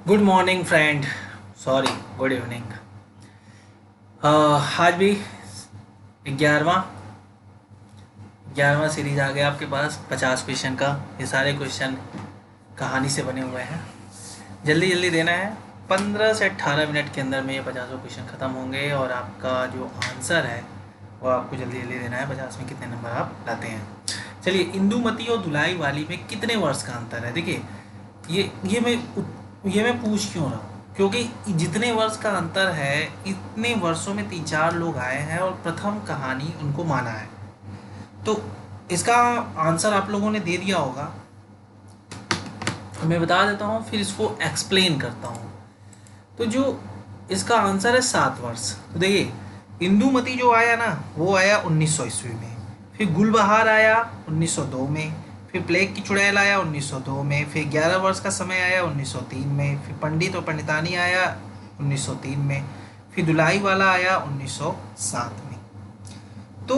Good morning friend. Sorry, good evening. आज भी ग्यारहवा ग्यारहवा सीरीज आ गया आपके पास 50 क्वेश्चन का। ये सारे क्वेश्चन कहानी से बने हुए हैं। जल्दी जल्दी देना है। 15 से 18 मिनट के अंदर में ये 50 क्वेश्चन ख़त्म होंगे और आपका जो आंसर है वो आपको जल्दी जल्दी देना है। 50 में कितने नंबर आप लाते हैं। चलिए, इंदुमती और धुलाई वाली में कितने वर्ष का अंतर है। देखिए, ये मैं पूछ क्यों रहा हूँ, क्योंकि जितने वर्ष का अंतर है इतने वर्षों में 3-4 लोग आए हैं और प्रथम कहानी उनको माना है। तो इसका आंसर आप लोगों ने दे दिया होगा, मैं बता देता हूँ, फिर इसको एक्सप्लेन करता हूँ। तो जो इसका आंसर है 7 वर्ष। तो देखिए, इंदुमती जो आया ना वो आया 1900 ईस्वी में, फिर गुलबहार आया 1902 में, फिर प्लेग की चुड़ैल आया 1902 में, फिर 11 वर्ष का समय आया 1903 में, फिर पंडित और पंडितानी आया 1903 में, फिर दुलाई वाला आया 1907 में। तो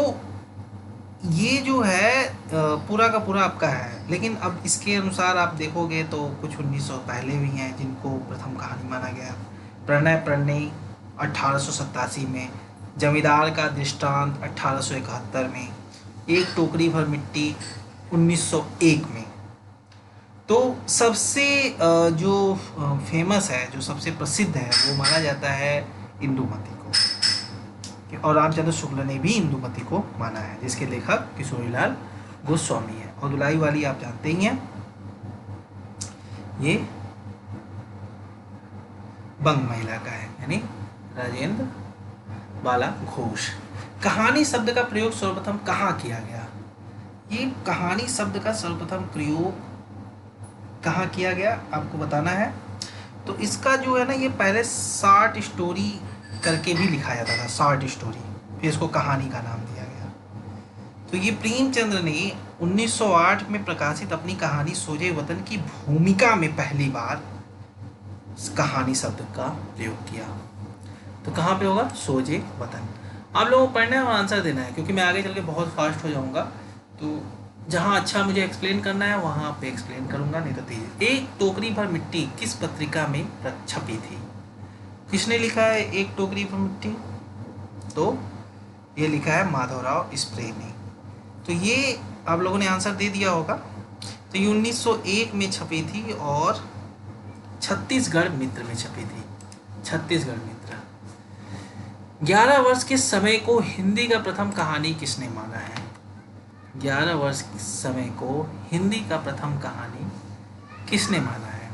ये जो है पूरा का पूरा आपका है। लेकिन अब इसके अनुसार आप देखोगे तो कुछ 1900 पहले भी हैं जिनको प्रथम कहानी माना गया। प्रणय प्रणय 1887 में, जमींदार का दृष्टांत 1871 में, एक टोकरी भर मिट्टी 1901 में। तो सबसे जो फेमस है, जो सबसे प्रसिद्ध है, वो माना जाता है इंदुमती को। और रामचंद्र शुक्ल ने भी इंदुमती को माना है, जिसके लेखक किशोरीलाल गोस्वामी है। और दुलाई वाली आप जानते ही हैं, ये बंग महिला का है, यानी राजेंद्र बाला घोष। कहानी शब्द का प्रयोग सर्वप्रथम कहाँ किया गया। ये कहानी शब्द का सर्वप्रथम प्रयोग कहाँ किया गया आपको बताना है। तो इसका जो है ना, ये पहले शॉर्ट स्टोरी करके भी लिखा जाता था, शॉर्ट स्टोरी, फिर इसको कहानी का नाम दिया गया। तो ये प्रेमचंद्र ने 1908 में प्रकाशित अपनी कहानी सोजे वतन की भूमिका में पहली बार कहानी शब्द का प्रयोग किया। तो कहाँ पे होगा, सोजे वतन। आप लोगों को पढ़ना है और आंसर देना है, क्योंकि मैं आगे चल के बहुत फास्ट हो जाऊंगा। तो जहाँ अच्छा मुझे एक्सप्लेन करना है वहाँ पे एक्सप्लेन करूंगा, नहीं तो तेज। एक टोकरी भर मिट्टी किस पत्रिका में छपी थी। किसने लिखा है एक टोकरी भर मिट्टी? तो ये लिखा है माधवराव स्प्रे ने। तो ये आप लोगों ने आंसर दे दिया होगा। तो ये 1901 में छपी थी और छत्तीसगढ़ मित्र में छपी थी। छत्तीसगढ़ मित्र। 11 वर्ष के समय को हिंदी का प्रथम कहानी किसने माना है। 11 वर्ष के समय को हिंदी का प्रथम कहानी किसने माना है।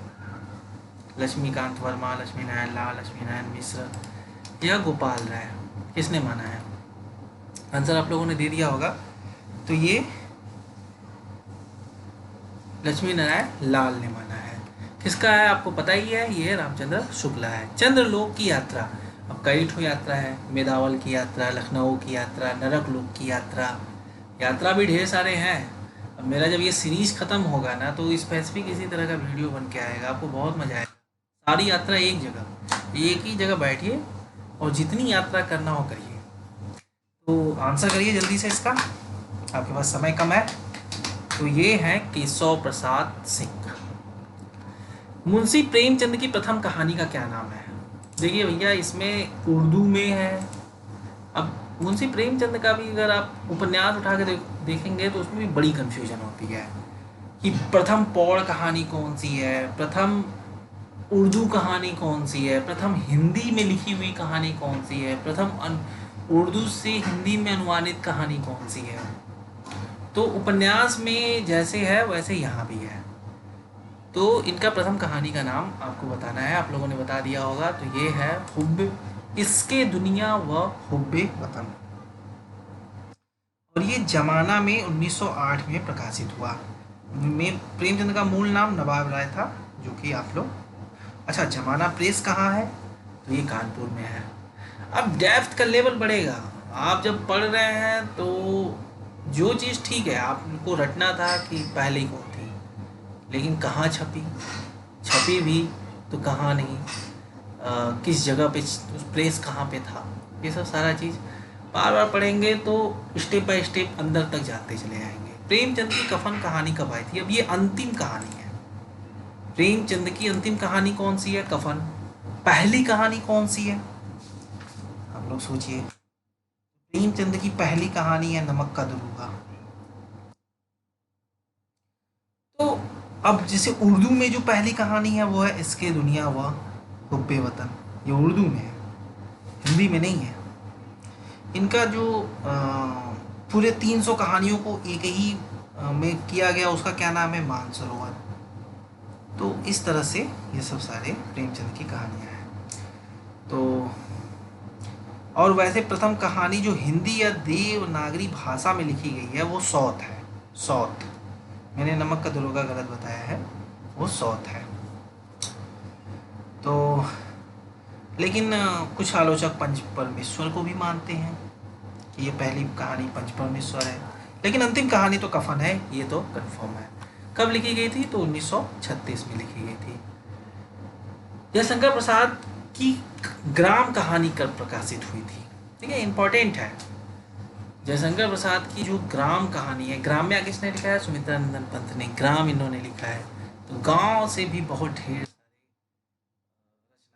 लक्ष्मीकांत वर्मा, लक्ष्मी नारायण लाल, लक्ष्मी नारायण मिश्र या गोपाल राय, किसने माना है। आंसर आप लोगों ने दे दिया होगा। तो ये लक्ष्मी नारायण लाल ने माना है। किसका है आपको पता ही है, ये रामचंद्र शुक्ला है। चंद्रलोक की यात्रा, अब कई ठो यात्रा है। मेदावल की यात्रा, लखनऊ की यात्रा, नरक लोक की यात्रा, यात्रा भी ढेर सारे हैं। अब मेरा जब ये सीरीज खत्म होगा ना, तो स्पेसिफिक इसी तरह का वीडियो बन के आएगा, आपको बहुत मजा आएगा। सारी यात्रा एक जगह, एक ही जगह बैठिए और जितनी यात्रा करना हो करिए। तो आंसर करिए जल्दी से इसका, आपके पास समय कम है। तो ये है केशव प्रसाद सिंह। मुंशी प्रेमचंद की प्रथम कहानी का क्या नाम है। देखिए भैया, इसमें उर्दू में है। अब मुंशी प्रेमचंद का भी अगर आप उपन्यास उठा के देखेंगे तो उसमें भी बड़ी कन्फ्यूजन होती है कि प्रथम पौड़ कहानी कौन सी है, प्रथम उर्दू कहानी कौन सी है, प्रथम हिंदी में लिखी हुई कहानी कौन सी है, प्रथम उर्दू से हिंदी में अनुवादित कहानी कौन सी है। तो उपन्यास में जैसे है वैसे यहाँ भी है। तो इनका प्रथम कहानी का नाम आपको बताना है, आप लोगों ने बता दिया होगा। तो ये है इसके दुनिया व हुब्बे वतन, और ये जमाना में 1908 में प्रकाशित हुआ। में प्रेमचंद का मूल नाम नवाब राय था, जो कि आप लोग। अच्छा, जमाना प्रेस कहाँ है, तो ये कानपुर में है। अब डेप्थ का लेवल बढ़ेगा। आप जब पढ़ रहे हैं तो जो चीज़ ठीक है, आपको रटना था कि पहले कौन थी, लेकिन कहाँ छपी, छपी भी तो कहाँ नहीं, किस जगह पे प्लेस कहाँ पे था, ये सब सारा चीज़ बार बार पढ़ेंगे तो स्टेप बाय स्टेप अंदर तक जाते चले जाएंगे। प्रेमचंद की कफन कहानी कब आई थी। अब ये अंतिम कहानी है, प्रेमचंद की अंतिम कहानी कौन सी है? कफन। पहली कहानी कौन सी है? आप लोग सोचिए। प्रेमचंद की पहली कहानी है नमक का दुरूहा। तो अब जैसे उर्दू में जो पहली कहानी है वो है इसके दुनिया व हुब्बे वतन, ये उर्दू में है, हिंदी में नहीं है। इनका जो पूरे 300 कहानियों को एक ही में किया गया, उसका क्या नाम है? मानसरोवर। तो इस तरह से ये सब सारे प्रेमचंद की कहानियाँ हैं। तो और वैसे प्रथम कहानी जो हिंदी या देवनागरी भाषा में लिखी गई है वो सौत है। सौत, मैंने नमक का दुरूहा गलत बताया है, वो सौत है। तो लेकिन कुछ आलोचक पंच परमेश्वर को भी मानते हैं कि ये पहली कहानी पंच परमेश्वर है, लेकिन अंतिम कहानी तो कफन है, ये तो कंफर्म है। कब लिखी गई थी? तो 1936 में लिखी गई थी। जयशंकर प्रसाद की ग्राम कहानी कब प्रकाशित हुई थी? ठीक है, इंपॉर्टेंट है। जयशंकर प्रसाद की जो ग्राम कहानी है, ग्राम में किसने लिखा है? सुमित्रा नंदन पंत ने, ग्राम इन्होंने लिखा है। तो गांव से भी बहुत ढेर रचनाएं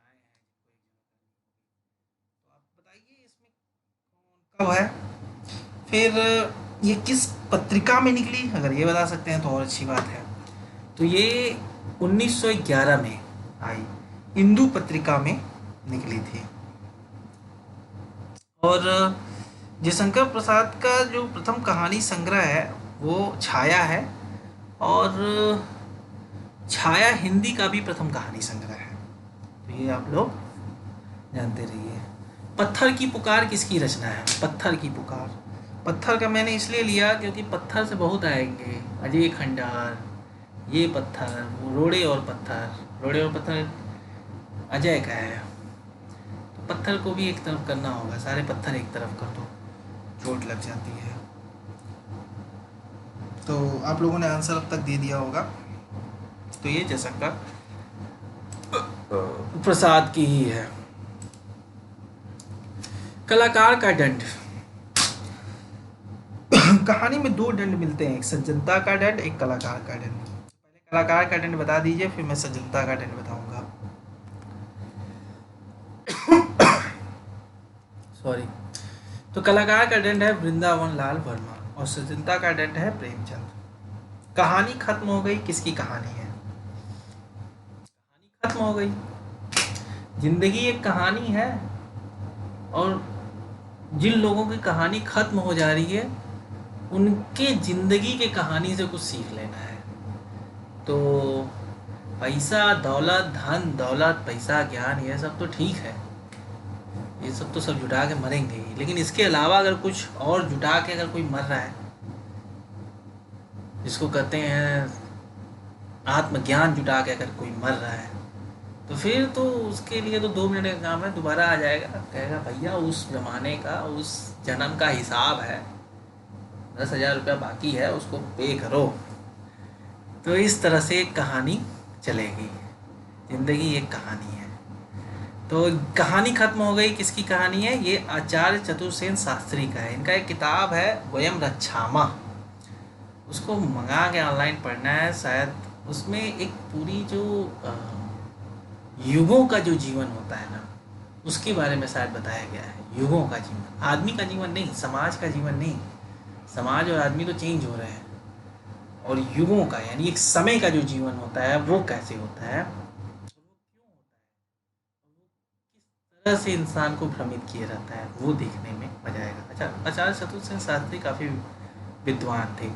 हैं। तो आप बताइए इसमें कौन कब है? फिर ये किस पत्रिका में निकली? अगर ये बता सकते हैं तो और अच्छी बात है। तो ये 1911 में आई, इंदु पत्रिका में निकली थी। और जयशंकर प्रसाद का जो प्रथम कहानी संग्रह है वो छाया है, और छाया हिंदी का भी प्रथम कहानी संग्रह है। तो ये आप लोग जानते रहिए। पत्थर की पुकार किसकी रचना है? पत्थर की पुकार, पत्थर का मैंने इसलिए लिया क्योंकि पत्थर से बहुत आएंगे, अजय खंडार, ये पत्थर, वो रोड़े और पत्थर, रोड़े और पत्थर अजय का है। तो पत्थर को भी एक तरफ करना होगा, सारे पत्थर एक तरफ कर दो, चोट लग जाती है। तो आप लोगों ने आंसर अब तक दे दिया होगा। तो ये जयशंकर प्रसाद की ही है। कलाकार का दंड। कहानी में दो दंड मिलते हैं, एक सज्जनता का दंड, एक कलाकार का दंड। पहले कलाकार का दंड बता दीजिए, फिर मैं सज्जनता का दंड बताऊंगा। सॉरी। तो कलाकार का दंड है वृंदावन लाल वर्मा, और सज्जनता का दंड है प्रेमचंद। कहानी खत्म हो गई, किसकी कहानी है? कहानी खत्म हो गई। जिंदगी एक कहानी है, और जिन लोगों की कहानी खत्म हो जा रही है उनके जिंदगी के कहानी से कुछ सीख लेना है। तो पैसा, दौलत, धन दौलत, पैसा, ज्ञान, ये सब तो ठीक है, ये सब तो सब जुटा के मरेंगे ही, लेकिन इसके अलावा अगर कुछ और जुटा के अगर कोई मर रहा है, जिसको कहते हैं आत्मज्ञान जुटा के अगर कोई मर रहा है, तो फिर तो उसके लिए तो 2 मिनट का काम है, दोबारा आ जाएगा, कहेगा भैया उस जमाने का, उस जन्म का हिसाब है, 10,000 रुपया बाकी है, उसको पे करो। तो इस तरह से एक कहानी चलेगी। जिंदगी एक कहानी है। तो कहानी खत्म हो गई, किसकी कहानी है? ये आचार्य चतुर्सेन शास्त्री का है। इनका एक किताब है वयम रक्षामा, उसको मंगा के ऑनलाइन पढ़ना है शायद। उसमें एक पूरी जो युगों का जो जीवन होता है ना, उसके बारे में शायद बताया गया है। युगों का जीवन, आदमी का जीवन नहीं, समाज का जीवन नहीं, समाज और आदमी तो चेंज हो रहे हैं, और युगों का यानी एक समय का जो जीवन होता है वो कैसे होता है, किस तरह से इंसान को भ्रमित किया जाता है, वो देखने में मजा आएगा। अच्छा, आचार्य चतुर्सेन शास्त्री काफ़ी विद्वान थे।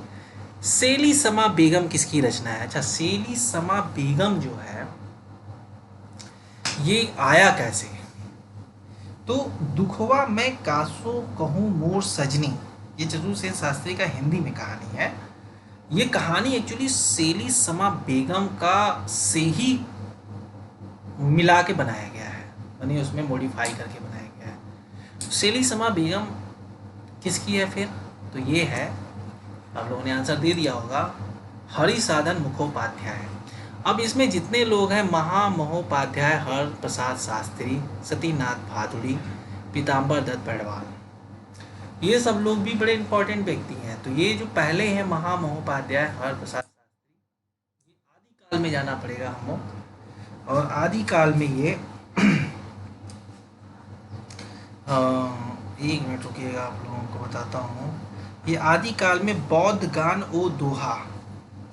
सेली समा बेगम किसकी रचना है? अच्छा, सेली समा बेगम जो है ये आया कैसे? तो दुखवा मैं कासो कहूँ मोर सजनी, ये चतुर्सेन शास्त्री का हिंदी में कहानी है। ये कहानी एक्चुअली सेली समा बेगम का से ही मिला के बनाया गया है, यानी उसमें मॉडिफाई करके बनाया गया है। सेली समा बेगम किसकी है फिर? तो ये है, आप लोगों ने आंसर दे दिया होगा, हरिसाधन मुखोपाध्याय। अब इसमें जितने लोग हैं, महामहोपाध्याय हर प्रसाद शास्त्री, सतीनाथ भादुड़ी, पीताम्बर दत्त बड़वाल, ये सब लोग भी बड़े इंपॉर्टेंट व्यक्ति हैं। तो ये जो पहले हैं महामहोपाध्याय हर प्रसाद शास्त्री, ये काल में जाना पड़ेगा हम लोग। और आदिकाल में ये एक मिनट रुकिएगा, आप लोगों को बताता हूँ। ये आदिकाल में बौद्ध गान ओ दोहा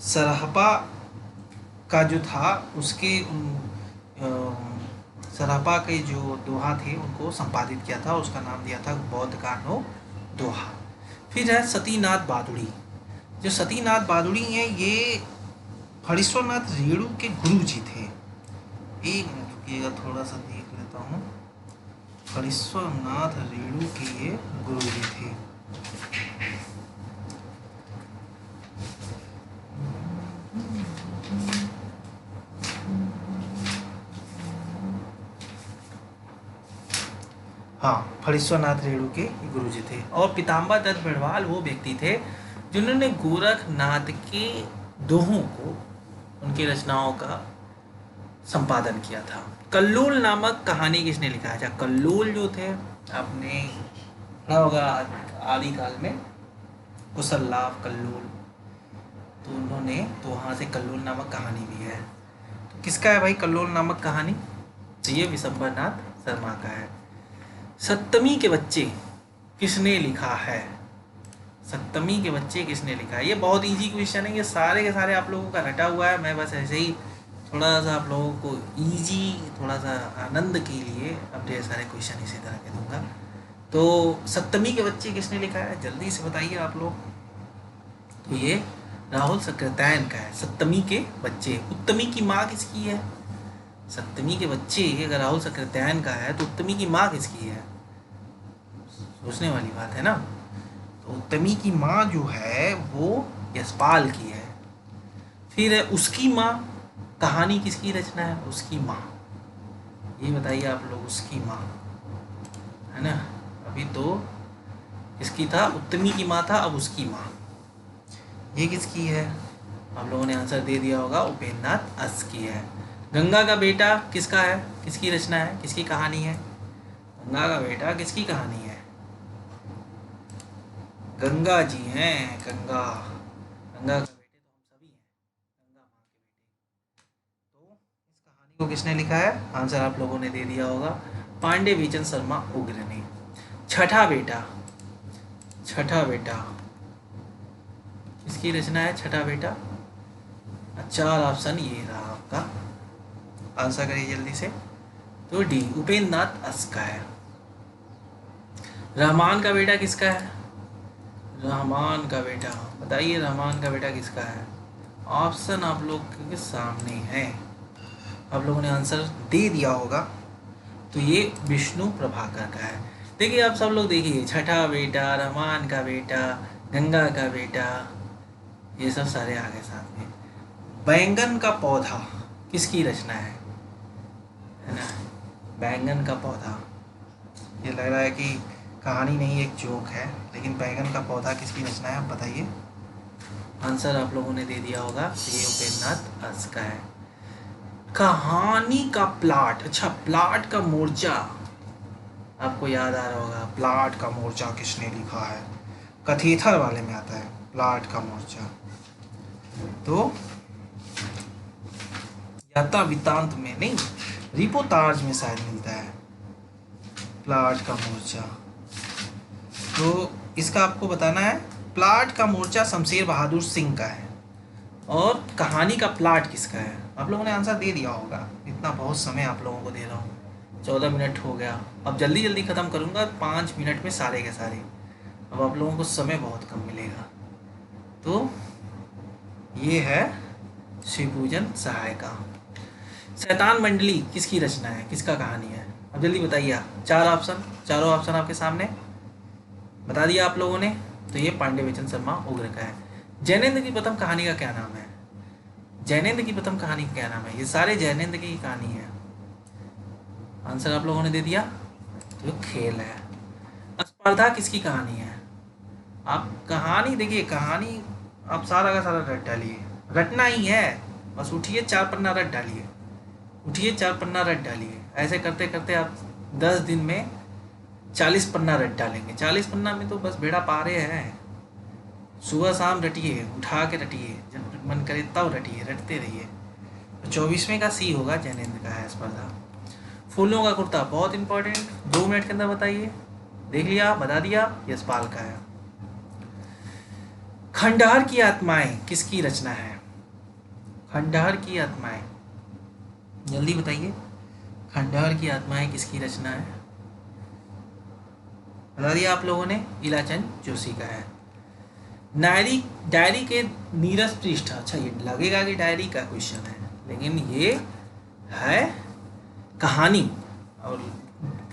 सरहपा का जो था उसके सरहपा के जो दोहा थे उनको संपादित किया था, उसका नाम दिया था बौद्ध गान ओ दोहा। फिर है सतीनाथ बादुड़ी। जो सतीनाथ बादुड़ी हैं ये फणीश्वरनाथ रेणु के गुरु जी थे। एक मिनट रुकिएगा, थोड़ा सा देख लेता हूँ। फणीश्वरनाथ रेणु के ये गुरु जी थे। हाँ, फणीश्वरनाथ रेणु के गुरु जी थे। और पीताम्बर दत्त बिरवाल वो व्यक्ति थे जिन्होंने गोरखनाथ के दोहों को, उनकी रचनाओं का संपादन किया था। कल्लोल नामक कहानी किसने लिखा है? अच्छा, कल्लोल जो थे आपने पढ़ा होगा आदिकाल में, कुशललाभ कल्लोल, तो उन्होंने, तो वहाँ से कल्लोल नामक कहानी भी है। तो किसका है भाई कल्लोल नामक कहानी? तो ये विशंबरनाथ शर्मा का है। सप्तमी के बच्चे किसने लिखा है? सप्तमी के बच्चे किसने लिखा है? ये बहुत इजी क्वेश्चन है, ये सारे के सारे आप लोगों का रटा हुआ है। मैं बस ऐसे ही थोड़ा सा आप लोगों को इजी, थोड़ा सा आनंद के लिए अब ढेर सारे क्वेश्चन इसी तरह के दूंगा। तो सप्तमी के बच्चे किसने लिखा है, जल्दी से बताइए आप लोग। तो ये राहुल सक्रेतैन का है, सप्तमी के बच्चे। उत्तमी की माँ किसकी है? सप्तमी के बच्चे अगर राहुल सक्रेतैन का है तो उत्तमी की माँ किसकी है? सोचने वाली बात है ना। तो उत्तमी की माँ जो है वो यशपाल की है। फिर है उसकी माँ, कहानी किसकी रचना है? उसकी माँ, ये बताइए आप लोग। उसकी माँ है ना, अभी तो किसकी था? उत्तमी की माँ था, अब उसकी माँ, ये किसकी है? आप लोगों ने आंसर दे दिया होगा, उपेंद्रनाथ अस की है। गंगा का बेटा किसका है? किसकी रचना है? किसकी कहानी है? गंगा का बेटा किसकी कहानी है? गंगा जी हैं, गंगा, गंगा का बेटे तो हम सभी हैं, गंगा माँ के बेटे। तो इस कहानी को किसने लिखा है? आंसर आप लोगों ने दे दिया होगा, पांडे बीचन शर्मा उग्र ने। छठा बेटा, छठा बेटा किसकी रचना है? छठा बेटा, चार ऑप्शन ये रहा आपका, आंसर करिए जल्दी से। तो डी, उपेंद्रनाथ अस का है। रहमान का बेटा किसका है? रहमान का बेटा, बताइए रहमान का बेटा किसका है? ऑप्शन आप लोग के सामने है, आप लोगों ने आंसर दे दिया होगा। तो ये विष्णु प्रभाकर का है। देखिए आप सब लोग देखिए, छठा बेटा, रहमान का बेटा, गंगा का बेटा, ये सब सारे आ गए साथ में। बैंगन का पौधा किसकी रचना है ना? बैंगन का पौधा, ये लग रहा है कि कहानी नहीं एक जोक है, लेकिन बैंगन का पौधा किसकी रचना है आप बताइए। आंसर आप लोगों ने दे दिया होगा, ये उपेंद्रनाथ अस का है। कहानी का प्लाट, अच्छा प्लाट का मोर्चा आपको याद आ रहा होगा। प्लाट का मोर्चा किसने लिखा है? कथेथर वाले में आता है प्लाट का मोर्चा। तो यात्रावृत्तांत में नहीं, रिपोर्टाज में शायद मिलता है प्लाट का मोर्चा। तो इसका आपको बताना है, प्लाट का मोर्चा शमशेर बहादुर सिंह का है। और कहानी का प्लाट किसका है? आप लोगों ने आंसर दे दिया होगा, इतना बहुत समय आप लोगों को दे रहा हूँ, 14 मिनट हो गया। अब जल्दी जल्दी ख़त्म करूँगा, 5 मिनट में सारे के सारे। अब आप लोगों को समय बहुत कम मिलेगा। तो ये है शिवपूजन सहायका। शैतान मंडली किसकी रचना है? किसका कहानी है? अब जल्दी बताइए आप। 4 ऑप्शन, चारों ऑप्शन आपके सामने बता दिया आप लोगों ने। तो ये पांडे बीचन शर्मा उग्र का है। जैनेन्द्र की प्रथम कहानी का क्या नाम है? जैनेन्द्र की प्रथम कहानी का क्या नाम है? ये सारे जैनेन्द्र की कहानी है। आंसर आप लोगों ने दे दिया। तो खेल है। स्पर्धा किसकी कहानी है? आप कहानी देखिए, कहानी आप सारा का सारा रट डालिए, रटना ही है बस। उठिए 4 पन्ना रट डालिए, उठिए 4 पन्ना रट डालिए। ऐसे करते करते आप 10 दिन में 40 पन्ना रट डालेंगे। 40 पन्ना में तो बस बेड़ा पारे है। सुबह शाम रटिए, उठा के रटिए, जब मन करे तब रटिए, रटते रहिए। 24वें का सी होगा, जैनेन्द्र का है स्पर्धा। फूलों का कुर्ता बहुत इंपॉर्टेंट, 2 मिनट के अंदर बताइए। देख लिया, बता दिया, यशपाल का है। खंडहर की आत्माएं किसकी रचना है? खंडहर की आत्माएं, जल्दी बताइए। खंडहर की आत्माएं किसकी रचना है? बता दिया आप लोगों ने, इलाचंद जोशी का है। डायरी के नीरस पृष्ठ, अच्छा ये लगेगा कि डायरी का क्वेश्चन है, लेकिन ये है कहानी, और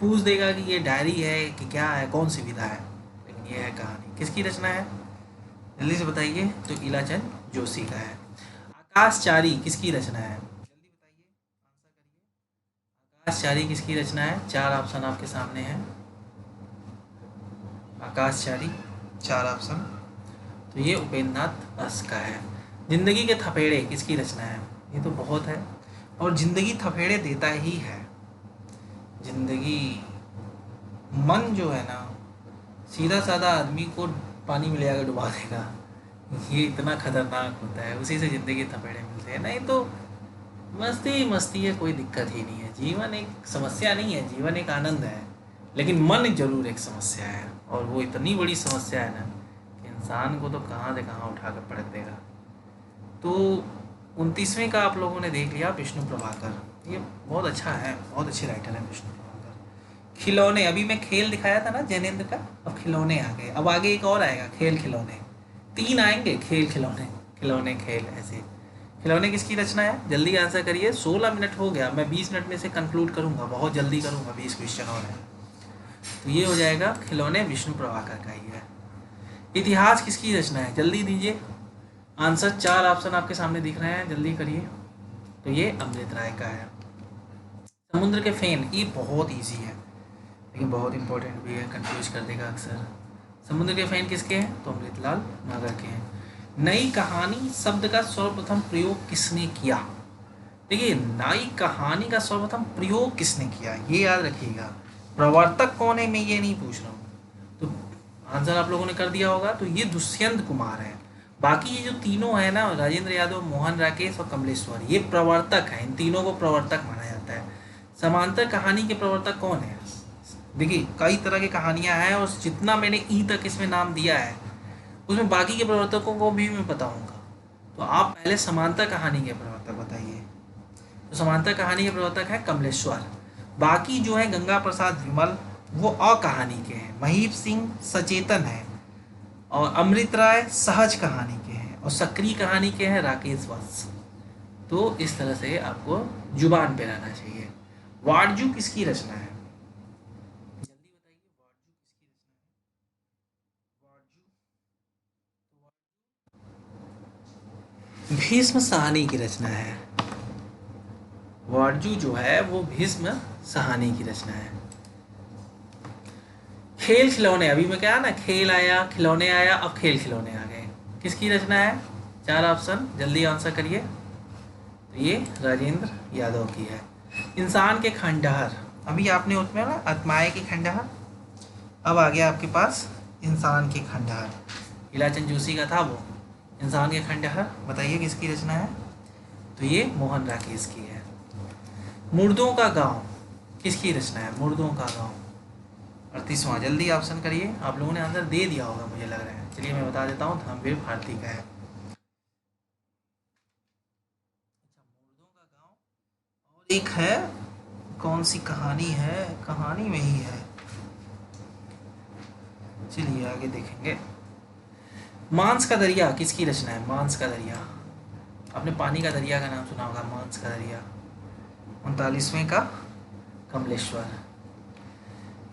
पूछ देगा कि ये डायरी है कि क्या है, कौन सी विधा है, लेकिन ये है कहानी। किसकी रचना है? जल्दी से बताइए। तो इलाचंद जोशी का है। आकाशचारी किसकी रचना है? जल्दी बताइए, आंसर करिए। आकाशचारी किसकी रचना है? 4 ऑप्शन आपके सामने हैं। आकाशचारी 4 ऑप्शन, तो ये उपेंद्रनाथ बस का है। जिंदगी के थपेड़े किसकी रचना है? ये तो बहुत है, और जिंदगी थपेड़े देता ही है। जिंदगी, मन जो है ना, सीधा साधा आदमी को पानी में ले आकर डुबा देगा, ये इतना खतरनाक होता है, उसी से ज़िंदगी थपेड़े मिलते हैं। नहीं तो मस्ती मस्ती है, कोई दिक्कत ही नहीं है। जीवन एक समस्या नहीं है, जीवन एक आनंद है, लेकिन मन ज़रूर एक समस्या है, और वो इतनी बड़ी समस्या है ना कि इंसान को तो कहाँ से कहाँ उठा कर पटक देगा। तो 29वें का आप लोगों ने देख लिया, विष्णु प्रभाकर, ये बहुत अच्छा है, बहुत अच्छे राइटर हैं विष्णु प्रभाकर। खिलौने, अभी मैं खेल दिखाया था ना जैनेन्द्र का, अब खिलौने आ गए, अब आगे एक और आएगा, खेल खिलौने, 3 आएंगे, खेल खिलौने, खिलौने खेल, ऐसे। खिलौने किसकी रचना है? जल्दी आंसर करिए, 16 मिनट हो गया, मैं 20 मिनट में से कंक्लूड करूँगा, बहुत जल्दी करूँगा, 20 क्वेश्चन और है। तो ये हो जाएगा खिलौने, विष्णु प्रभाकर का ही है। इतिहास किसकी रचना है? जल्दी दीजिए आंसर, 4 ऑप्शन आपके सामने दिख रहे हैं, जल्दी करिए। तो ये अमृत राय का है। समुद्र के फेन, ये बहुत इजी है लेकिन बहुत इंपॉर्टेंट भी है, कंफ्यूज कर देगा अक्सर। समुद्र के फेन किसके हैं? तो अमृतलाल नागर के हैं। नई कहानी शब्द का सर्वप्रथम प्रयोग किसने किया? देखिए, नई कहानी का सर्वप्रथम प्रयोग किसने किया, ये याद रखिएगा। प्रवर्तक कौन है, मैं ये नहीं पूछ रहा हूँ। तो आंसर आप लोगों ने कर दिया होगा, तो ये दुष्यंत कुमार है। बाकी ये जो तीनों है ना, राजेंद्र यादव, मोहन राकेश और कमलेश्वर, ये प्रवर्तक हैं, इन तीनों को प्रवर्तक माना जाता है। समांतर कहानी के प्रवर्तक कौन है? देखिए, कई तरह की कहानियां हैं, और जितना मैंने ई तक इसमें नाम दिया है, उसमें बाकी के प्रवर्तकों को भी मैं बताऊंगा। तो आप पहले समांतर कहानी के प्रवर्तक बताइए। तो समांतर कहानी के प्रवर्तक है कमलेश्वर। बाकी जो है गंगा प्रसाद विमल, वो अकहानी के हैं। महीप सिंह सचेतन है, और अमृत राय सहज कहानी के हैं, और सक्रिय कहानी के हैं राकेश वत्स। तो इस तरह से आपको जुबान पे रहना चाहिए। वारजू किसकी रचना है? जल्दी बताइए, वारजू किसकी रचना है? वारजू भीष्म साहनी की रचना है। वारजू जो है वो भीष्म साहनी की रचना है। खेल खिलौने, अभी मैं क्या ना, खेल आया, खिलौने आया, अब खेल खिलौने आ गए, किसकी रचना है? 4 ऑप्शन, जल्दी आंसर करिए। तो ये राजेंद्र यादव की है। इंसान के खंडहर, अभी आपने उसमें ना आत्माएं की खंडहर, अब आ गया आपके पास इंसान के खंडहर। इलाचंद जोशी का था वो। इंसान के खंडहर बताइए किसकी रचना है? तो ये मोहन राकेश की है। मुर्दों का गांव किसकी रचना है? मुर्दों का गांव 38वां, जल्दी ऑप्शन करिए। आप लोगों ने आंसर दे दिया होगा मुझे लग रहा है, चलिए मैं बता देता हूँ, धर्मवीर भारती का है। अच्छा, मुर्दों का गांव, और एक है, कौन सी कहानी है, कहानी में ही है, चलिए आगे देखेंगे। मांस का दरिया किसकी रचना है? मांस का दरिया, आपने पानी का दरिया का नाम सुना होगा, मांस का दरिया 39वें का कमलेश्वर।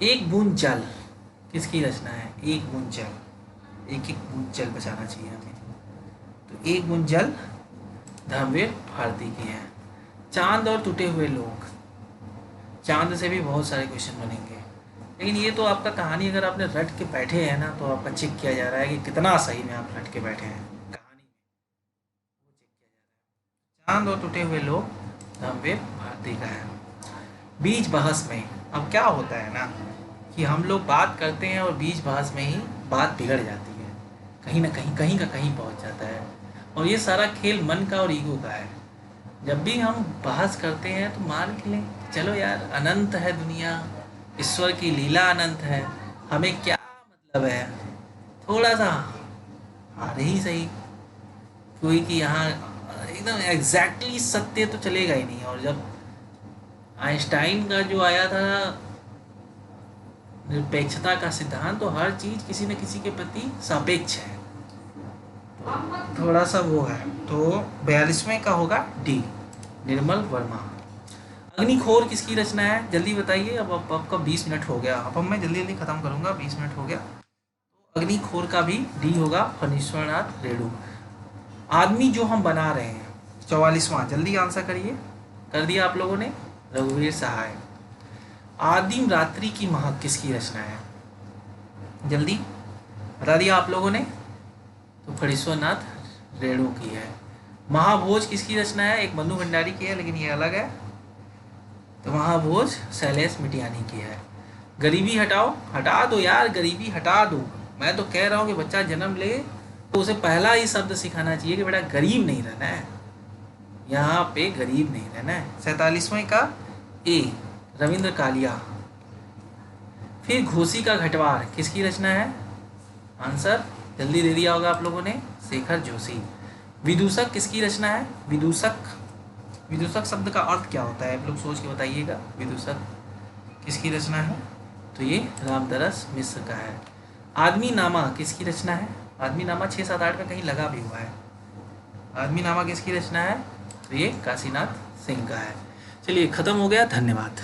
एक बूंद जल किसकी रचना है? एक बूंद जल, एक एक बूंद जल बचाना चाहिए हमें, तो एक बूंद जल धर्मवीर भारती की है। चांद और टूटे हुए लोग, चांद से भी बहुत सारे क्वेश्चन बनेंगे, लेकिन ये तो आपका कहानी अगर आपने रट के बैठे हैं ना, तो आपका चेक किया जा रहा है कि कितना सही में आप रट के बैठे हैं कहानी में, वो चेक किया जा रहा है। चांद और टूटे हुए लोग धर्मवीर भारती का है। बीच बहस में, अब क्या होता है ना कि हम लोग बात करते हैं और बीच बहस में ही बात बिगड़ जाती है, कहीं ना कहीं, कहीं का कहीं पहुंच जाता है, और ये सारा खेल मन का और ईगो का है। जब भी हम बहस करते हैं तो मान के लें चलो यार, अनंत है दुनिया, ईश्वर की लीला अनंत है, हमें क्या मतलब है, थोड़ा सा हार ही सही, कोई कि यहाँ एकदम एग्जैक्टली सत्य तो चलेगा ही नहीं। और जब आइंस्टाइन का जो आया था निरपेक्षता का सिद्धांत, तो हर चीज किसी न किसी के प्रति सापेक्ष है, थोड़ा सा वो है। तो 42वें का होगा डी, निर्मल वर्मा। अग्निखोर किसकी रचना है, जल्दी बताइए। अब आपका 20 मिनट हो गया, अब मैं जल्दी जल्दी खत्म करूंगा, 20 मिनट हो गया। तो अग्निखोर का भी डी होगा, फणीश्वरनाथ रेणु। आदमी जो हम बना रहे हैं, 44वां, जल्दी आंसर करिए। कर दिया आप लोगों ने, रघुवीर सहाय। आदिम रात्रि की महक किसकी रचना है, जल्दी बता दिया आप लोगों ने, तो फणीश्वरनाथ रेणु की है। महाभोज किसकी रचना है, एक मनु भंडारी की है लेकिन ये अलग है, तो महाभोज शैलेश मिटियानी की है। गरीबी हटाओ, हटा दो यार, गरीबी हटा दो। मैं तो कह रहा हूँ कि बच्चा जन्म ले तो उसे पहला ही शब्द सिखाना चाहिए कि बेटा गरीब नहीं रहना है, यहाँ पे गरीब नहीं रहना है। 47वें का ए, रविंद्र कालिया। फिर घोसी का घटवार किसकी रचना है, आंसर जल्दी दे दिया होगा आप लोगों ने, शेखर जोशी। विदूषक किसकी रचना है, विदूषक, विदूषक शब्द का अर्थ क्या होता है आप लोग सोच के बताइएगा, विदूषक किसकी रचना है, तो ये रामदरस मिश्र का है। आदमी नामा किसकी रचना है, आदमी नामा 6, 7, 8 में कहीं लगा भी हुआ है, आदमी नामा किसकी रचना है, तो ये काशीनाथ सिंह का है। चलिए खत्म हो गया, धन्यवाद।